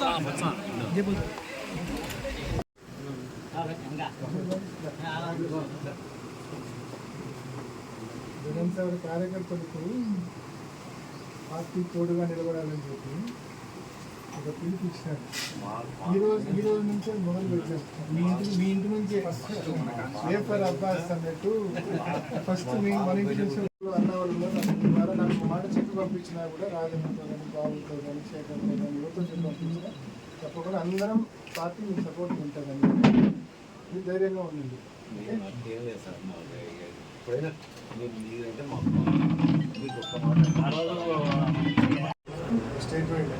Jagan sir కార్యకర్తలకు party తోడుగా నిలబడాలని చెప్పి ఒక పిలుపు ఇచ్చినారు. ఈ రోజు నుంచే మొదలు పెట్టారు. మీ ఇంటి నుంచి ఫర్ అబ్బాస్ అన్నట్టు ఫస్ట్ మన ఇంటి నుంచి అన్న వాళ్ళు ద్వారా నాకు మాట చెప్పి పంపించినా కూడా రాజన్నతో కానీ బాబుతో కానీ శేఖర్తో కానీ యువతో చెప్పి పంపించినా తప్పకుండా అందరం పార్టీ మీకు సపోర్ట్ ఉంటుందని మీరు ధైర్యంగా ఉండండి. స్టేట్ వైడ్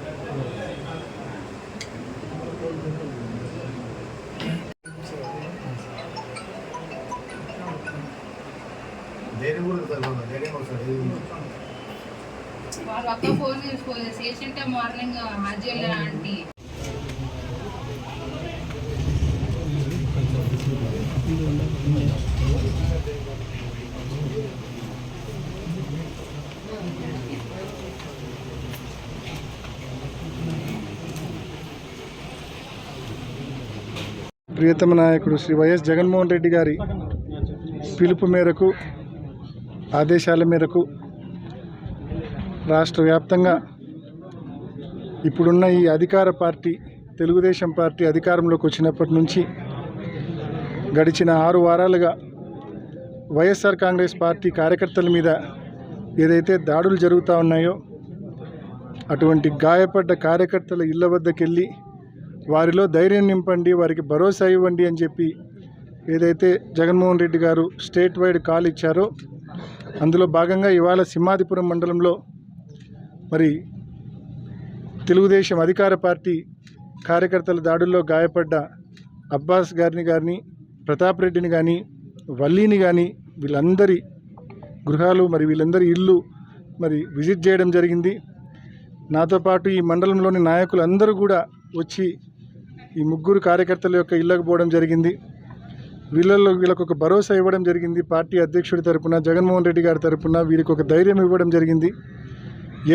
వాళ్ళు అక్క ఫోన్ చేసుకోలేదు చేసింటే మార్నింగ్ హాజీ ఆంటీ ప్రియతమ నాయకుడు శ్రీ వైఎస్ జగన్మోహన్ రెడ్డి గారి పిలుపు మేరకు ఆదేశాల మేరకు రాష్ట్ర వ్యాప్తంగా ఇప్పుడున్న ఈ అధికార పార్టీ తెలుగుదేశం పార్టీ అధికారంలోకి వచ్చినప్పటి నుంచి గడిచిన 6 వారాలుగా వైఎస్ఆర్ కాంగ్రెస్ పార్టీ కార్యకర్తల మీద ఏదైతే దాడులు జరుగుతూ ఉన్నాయో అటువంటి గాయపడ్డ కార్యకర్తల ఇళ్ల వద్దకెళ్ళి వారిలో ధైర్యం నింపండి, వారికి భరోసా ఇవ్వండి అని చెప్పి ఏదైతే జగన్మోహన్ రెడ్డి గారు స్టేట్ వైడ్ కాల్ ఇచ్చారో అందులో భాగంగా ఇవాళ సింహాదిపురం మండలంలో మరి తెలుగుదేశం అధికార పార్టీ కార్యకర్తల దాడుల్లో గాయపడ్డ అబ్బాస్ గారిని ప్రతాప్ రెడ్డిని కానీ వల్లీని కానీ వీళ్ళందరి గృహాలు మరి వీళ్ళందరి ఇల్లు మరి విజిట్ చేయడం జరిగింది. నాతో పాటు ఈ మండలంలోని నాయకులందరూ కూడా వచ్చి ఈ ముగ్గురు కార్యకర్తల యొక్క ఇళ్లకు పోవడం జరిగింది. వీళ్ళకు ఒక భరోసా ఇవ్వడం జరిగింది. పార్టీ అధ్యక్షుడి తరపున జగన్మోహన్ రెడ్డి గారి తరపున వీరికి ఒక ధైర్యం ఇవ్వడం జరిగింది.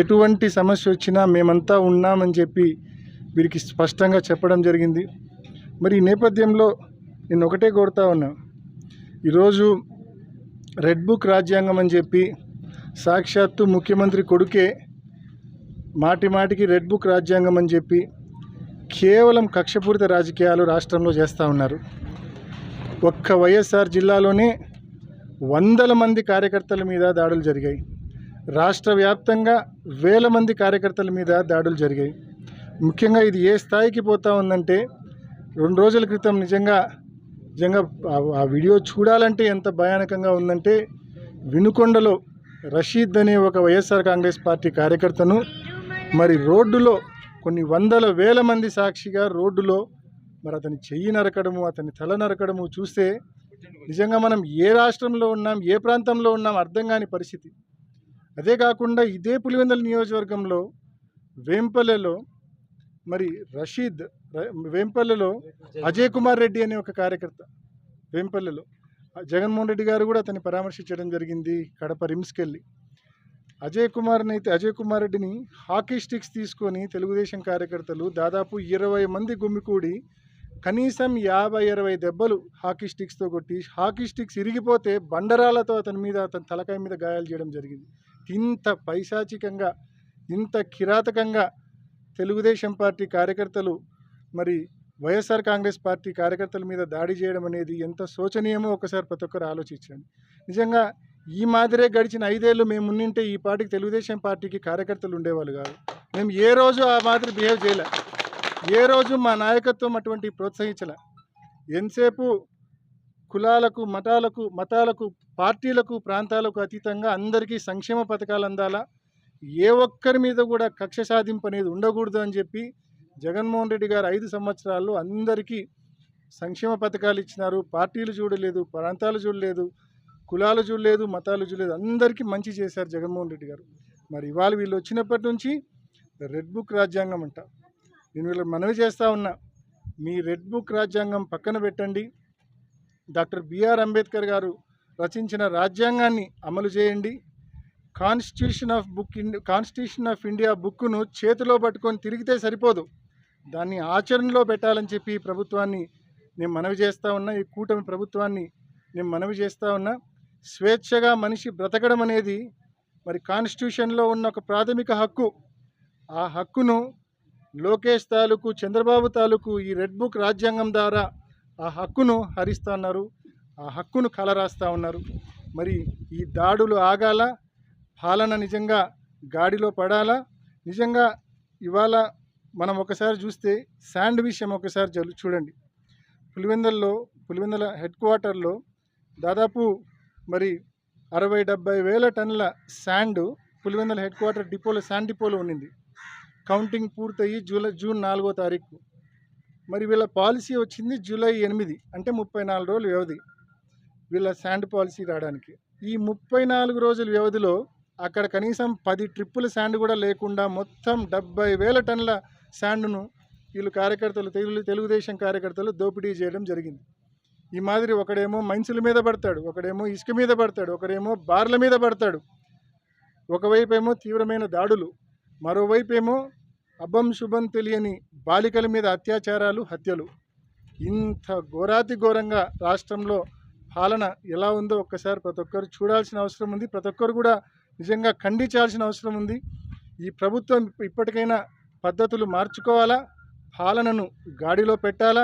ఎటువంటి సమస్య వచ్చినా మేమంతా ఉన్నామని చెప్పి వీరికి స్పష్టంగా చెప్పడం జరిగింది. మరి ఈ నేపథ్యంలో నేను ఒకటే కోరుతా ఉన్నా, ఈరోజు రెడ్ బుక్ రాజ్యాంగం అని చెప్పి సాక్షాత్తు ముఖ్యమంత్రి కొడుకే మాటికి రెడ్ బుక్ రాజ్యాంగం అని చెప్పి కేవలం కక్షపూరిత రాజకీయాలు రాష్ట్రంలో చేస్తూ ఉన్నారు. ఒక్క వైఎస్ఆర్ జిల్లాలోనే 100 మంది కార్యకర్తల మీద దాడులు జరిగాయి. రాష్ట్ర వ్యాప్తంగా 1000 మంది కార్యకర్తల మీద దాడులు జరిగాయి. ముఖ్యంగా ఇది ఏ స్థాయికి పోతా ఉందంటే 2 రోజుల క్రితం నిజంగా ఆ వీడియో చూడాలంటే ఎంత భయానకంగా ఉందంటే వినుకొండలో రషీద్ అనే ఒక వైఎస్ఆర్ కాంగ్రెస్ పార్టీ కార్యకర్తను మరి రోడ్డులో కొన్ని 100,000 మంది సాక్షిగా రోడ్డులో మరి అతని చెయ్యి నరకడము, అతని తల నరకడము చూస్తే నిజంగా మనం ఏ రాష్ట్రంలో ఉన్నాం, ఏ ప్రాంతంలో ఉన్నాం అర్థం కాని పరిస్థితి. అదే కాకుండా ఇదే పులివెందుల నియోజకవర్గంలో వేంపల్లెలో మరి వేంపల్లెలో అజయ్ కుమార్ రెడ్డి అనే ఒక కార్యకర్త వేంపల్లెలో జగన్మోహన్ రెడ్డి గారు కూడా అతన్ని పరామర్శించడం జరిగింది. కడప రిమ్స్కి వెళ్ళి అజయ్ కుమార్ రెడ్డిని హాకీ స్టిక్స్ తీసుకొని తెలుగుదేశం కార్యకర్తలు దాదాపు 20 మంది గుమ్మికూడి కనీసం 50-60 దెబ్బలు హాకీ స్టిక్స్తో కొట్టి హాకీ స్టిక్స్ ఇరిగిపోతే బండరాలతో అతని తలకాయ మీద గాయాలు చేయడం జరిగింది. ఇంత పైశాచికంగా ఇంత కిరాతకంగా తెలుగుదేశం పార్టీ కార్యకర్తలు మరి వైఎస్ఆర్ కాంగ్రెస్ పార్టీ కార్యకర్తల మీద దాడి చేయడం అనేది ఎంత శోచనీయమో ఒకసారి ప్రతి ఒక్కరు ఆలోచించండి. నిజంగా ఈ మాదిరే గడిచిన 5 ఏళ్ళు మేము ఉన్నింటే ఈ పార్టీకి తెలుగుదేశం పార్టీకి కార్యకర్తలు ఉండేవాళ్ళు కాదు. మేము ఏ రోజు ఆ మాదిరి బిహేవ్ చేయలే, ఏ రోజు మా నాయకత్వం అటువంటి ప్రోత్సహించలే. ఎంతసేపు కులాలకు మతాలకు పార్టీలకు ప్రాంతాలకు అతీతంగా అందరికీ సంక్షేమ పథకాలు అందాలా, ఏ ఒక్కరి మీద కూడా కక్ష సాధింపు అనేది ఉండకూడదు అని చెప్పి జగన్మోహన్ రెడ్డి గారు 5 సంవత్సరాల్లో అందరికీ సంక్షేమ పథకాలు ఇచ్చినారు. పార్టీలు చూడలేదు, ప్రాంతాలు చూడలేదు, కులాలు చూడలేదు, మతాలు చూడలేదు, అందరికీ మంచి చేశారు జగన్మోహన్ రెడ్డి గారు. మరి ఇవాళ వీళ్ళు వచ్చినప్పటి నుంచి రెడ్ బుక్ రాజ్యాంగం అంట. నేను వీళ్ళకి మనవి చేస్తూ ఉన్నా, మీ రెడ్ బుక్ రాజ్యాంగం పక్కన పెట్టండి. డాక్టర్ బిఆర్ అంబేద్కర్ గారు రచించిన రాజ్యాంగాన్ని అమలు చేయండి. కాన్స్టిట్యూషన్ ఆఫ్ ఇండియా బుక్ను చేతిలో పట్టుకొని తిరిగితే సరిపోదు, దాన్ని ఆచరణలో పెట్టాలని చెప్పి ఈ ప్రభుత్వాన్ని నేను మనవి చేస్తూ ఉన్నా. ఈ కూటమి ప్రభుత్వాన్ని నేను మనవి చేస్తూ ఉన్నా. స్వేచ్ఛగా మనిషి బ్రతకడం అనేది మరి కాన్స్టిట్యూషన్లో ఉన్న ఒక ప్రాథమిక హక్కు. ఆ హక్కును లోకేష్ తాలూకు, చంద్రబాబు తాలూకు ఈ రెడ్ బుక్ రాజ్యాంగం ద్వారా ఆ హక్కును హరిస్తూ ఉన్నారు, ఆ హక్కును కలరాస్తూ ఉన్నారు. మరి ఈ దాడులు ఆగాల, పాలన నిజంగా గాడిలో పడాలా? నిజంగా ఇవాళ మనం ఒకసారి చూస్తే శాండ్ విషయం ఒకసారి చూడండి. పులివెందుల హెడ్ క్వార్టర్లో దాదాపు మరి 60-70 వేల టన్నుల శాండ్ పులివెందుల హెడ్ క్వార్టర్ డిపోలో, శాండ్ డిపోలో ఉండింది. కౌంటింగ్ పూర్తయ్యి జూన్ 4వ తారీఖు. మరి వీళ్ళ పాలసీ వచ్చింది జూలై 8, అంటే 34 రోజుల వ్యవధి వీళ్ళ శాండ్ పాలసీ రావడానికి. ఈ 34 రోజుల వ్యవధిలో అక్కడ కనీసం 10 ట్రిప్పుల శాండ్ కూడా లేకుండా మొత్తం 70 వేల టన్నుల శాండ్ను వీళ్ళు కార్యకర్తలు, తెలుగుదేశం కార్యకర్తలు దోపిడీ చేయడం జరిగింది. ఈ మాదిరి ఒకడేమో మైన్సుల మీద పడతాడు, ఒకడేమో ఇసుక మీద పడతాడు, ఒకడేమో బార్ల మీద పడతాడు. ఒకవైపు ఏమో తీవ్రమైన దాడులు, మరోవైపు ఏమో అబ్బం శుభం తెలియని బాలికల మీద అత్యాచారాలు, హత్యలు. ఇంత ఘోరాతి ఘోరంగా రాష్ట్రంలో పాలన ఎలా ఉందో ఒక్కసారి ప్రతి ఒక్కరు చూడాల్సిన అవసరం ఉంది. ప్రతి ఒక్కరు కూడా నిజంగా ఖండించాల్సిన అవసరం ఉంది. ఈ ప్రభుత్వం ఇప్పటికైనా పద్ధతులు మార్చుకోవాలా, పాలనను గాడిలో పెట్టాలా.